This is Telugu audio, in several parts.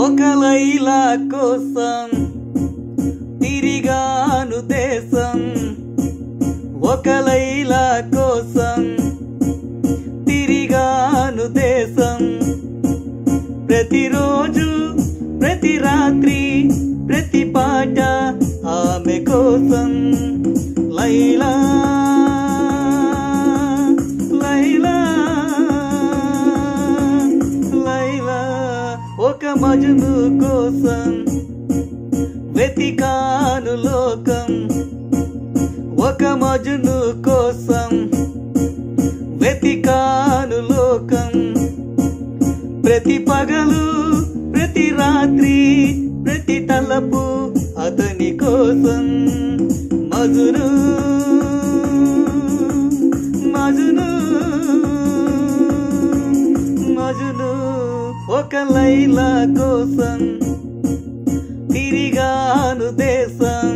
ఒక లైలా కోసం తిరిగాను దేశం, ఒక లైలా కోసం తిరిగాను దేశం. ప్రతిరోజు ప్రతి రాత్రి ప్రతి పాట ఆమె కోసం. లైలా లైలా లైలా ఒక మజ్ను కోసం వెతికాను లోకం, ఒక మజ్ను కోసం వెతికాను లోకం. ప్రతి పగలు ప్రతి రాత్రి ప్రతి తలపు అతని కోసం. మజ్ను మజ్ను మజ్ను ఒక లైలా కోసం తిరిగాను దేశం.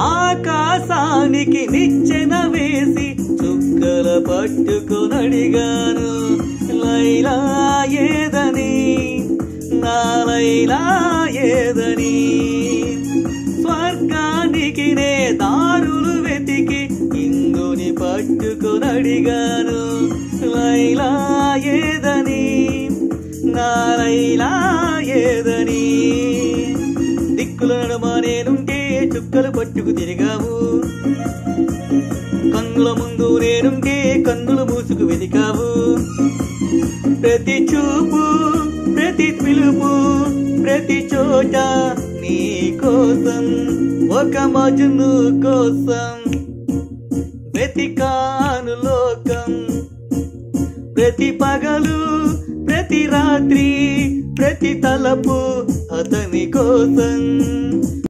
ఆకాశానికి నిచ్చెన వేసి చుక్కల పట్టుకొనడిగాను. లైలా ఏదని, నా లైలా ఏదని. స్వర్గానికి నే దారులు వెతికి ఇందుని పట్టుకొనడిగాను. లైలా ఏదని, నా లైలా ఏదని. దిక్కుల నడుమ నేనుంటే చుక్కలు పట్టుకు తిరిగావు, కన్నుల ముందు నేనుంటే కన్నులు మూసుకు వెతికావు. ప్రతి చూపు ప్రతి పిలుపు ప్రతి చోట నీ కోసం, ఒక మజ్ను కోసం వెతికాను లోకం. ప్రతి పగలు ప్రతి రాత్రి ప్రతి తలపు అతని కోసం.